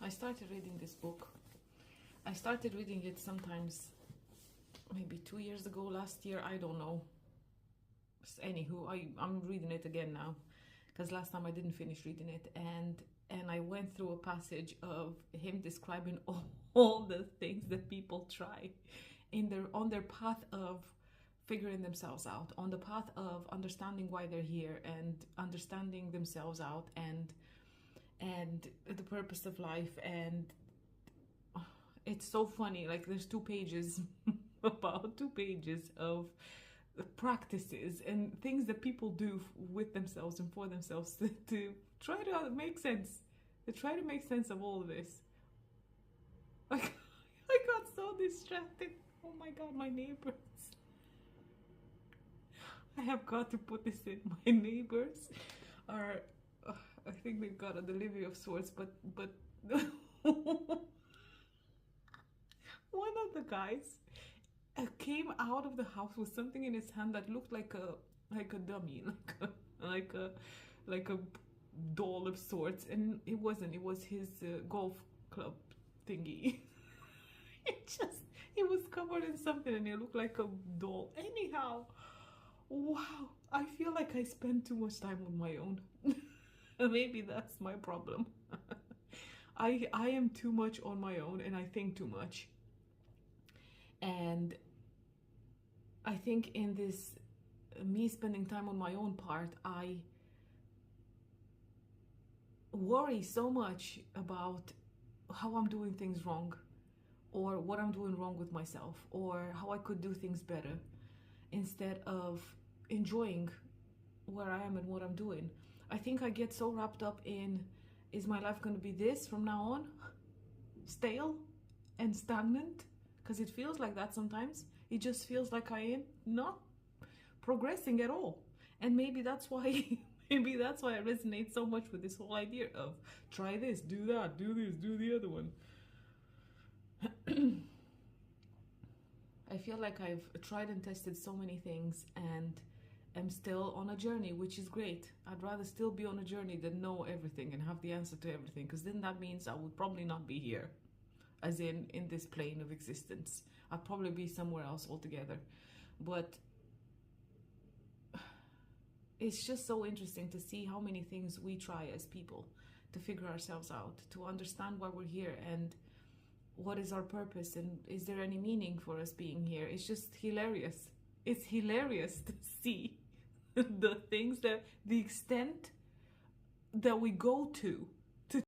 I started reading this book. I started reading it sometimes maybe 2 years ago, last year, I don't know. Anywho, I'm reading it again now because last time I didn't finish reading it, and I went through a passage of him describing all the things that people try on their path of figuring themselves out, on the path of understanding why they're here and understanding themselves out and the purpose of life. And it's so funny, like there's 2 pages about 2 pages of practices and things that people do with themselves and for themselves to try to make sense, of all of this. Like, I got so distracted. Oh my god, my neighbors. I have got to put this in. My neighbors are, I think they've got a delivery of sorts, but one of the guys came out of the house with something in his hand that looked like a dummy, like a doll of sorts, and it wasn't. It was his golf club thingy. It was covered in something, and it looked like a doll. Anyhow, wow, I feel like I spend too much time on my own. Maybe that's my problem. I am too much on my own, and I think too much. And I think in this me spending time on my own part, I worry so much about how I'm doing things wrong, or what I'm doing wrong with myself, or how I could do things better, instead of enjoying where I am and what I'm doing. I think I get so wrapped up in, is my life going to be this from now on? Stale and stagnant? Because it feels like that sometimes. It just feels like I am not progressing at all. And maybe that's why I resonate so much with this whole idea of try this, do that, do this, do the other one. I feel like I've tried and tested so many things and am still on a journey, which is great. I'd rather still be on a journey than know everything and have the answer to everything, because then that means I would probably not be here, as in this plane of existence. I'd probably be somewhere else altogether. But it's just so interesting to see how many things we try as people to figure ourselves out, to understand why we're here and what is our purpose, and is there any meaning for us being here. It's just hilarious. It's hilarious to see the things, that the extent that we go to